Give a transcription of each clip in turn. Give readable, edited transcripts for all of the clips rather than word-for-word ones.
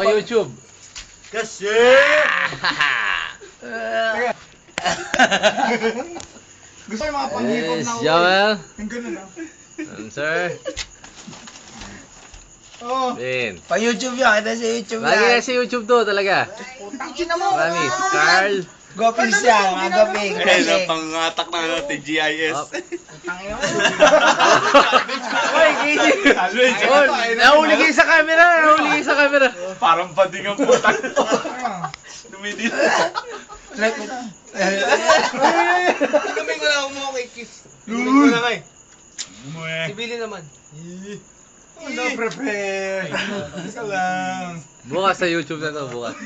YouTube. Kasi! Gusto yung mga pang-hip-hop na Joel. Yung ganun ah. Answer. Oo. Bin. Pa YouTube yan, kita sa YouTube Lagi yan. na sa YouTube to talaga. Tangin na mo. Promise. Carl. Gopings yan, mga goping. Pangatak na natin, GIS. Up. Tangin na mo. Oy, Casey. Oh, nahuli kayo sa camera. Nahuli kayo sa camera. Parang bading ang putang. Dumidil. Kaming wala mo kay Kiss. Luy. Si Billy naman. Ano prepare? Isa lang. Bukas sa YouTube na to, bukas.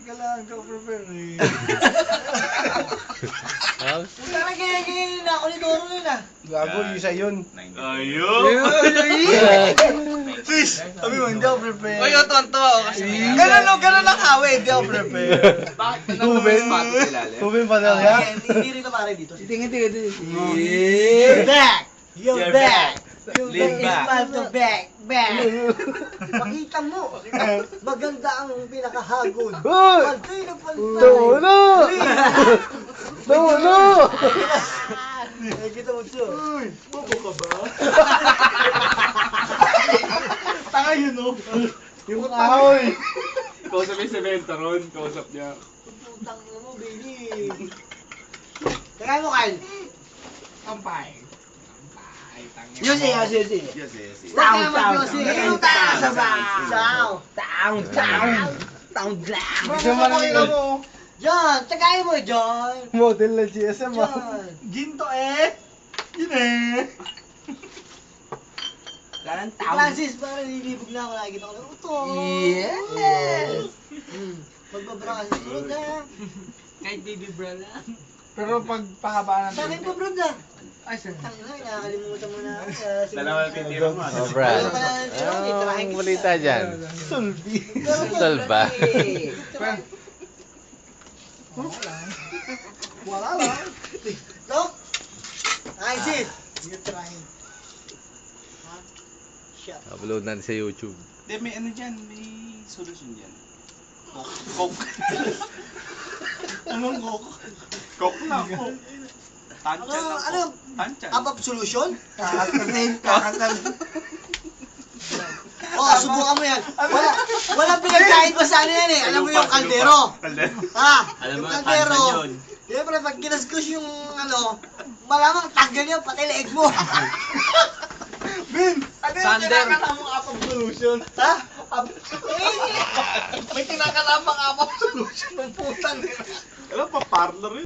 Ika lang, ikaw prepare eh. Ha? Puta na ganyan na ako ni Doro nun ah. Gago, isa yun. Ayun. Sis! Sabi mo, hindi ako prepare. Oy, tonto ako kasi. Ganun lang hawi, hindi ako prepare. Bakit? Ruben? Ruben pa talaga? Hindi rito pare dito. Tingin. You're back! You're back! Lean back. Smile to back! Makita mo, maganda ang pinakahagod. Uy! Pantay na pantay. Tulo! Tulo! Eh, kita mo siya. Uy, bobo ka ba? Tanga yun oh. Yung ahoy. Kausap yung semento ron. Kausap niya. Putang ina mo, baby. Teka mo, Kyle. Kampay. Yusi. Yes, yes, yes. Down. Gusto mo lang mo. John, tagayin mo, John. Model na GSM ah. John. Ginto eh. Yun eh. Si Francis, parang nilibog na ako. Nakikita ko lang, ito. Yes. Magbabra kasi. Sunod na. Kahit baby bra lang. Pero pag pahaba Sa akin pa, bro, na. Ay, sir. Tangina, nakakalimutan mo na ako. Dalawa na titira mo. Oh, Brad. Anong balita dyan? Sulbi. Salba. Wala lang. No? Ay, sis. You're trying. Ha? Shut. Upload natin sa YouTube. Hindi, may ano dyan. May solusyon dyan. Coke. Anong coke? Coke na, Coke. Tanchan na Ano? Coke. Tanchan. Abab solution? Kakatanin. Oh, subukan mo yan. Walang pinagkain pa sa ano yan eh. Alam mo yung kaldero. Kaldero. Ha? Alam mo, Yung kaldero. Tanchan yun. Siyempre, pag kinaskus yung ano, malamang tanggal yan, pati leeg mo. Bin! Ano yung Sander. kinakatamang apang solution? Ha? May kinakatamang apang solution ng putang. Alam pa, parlor yun.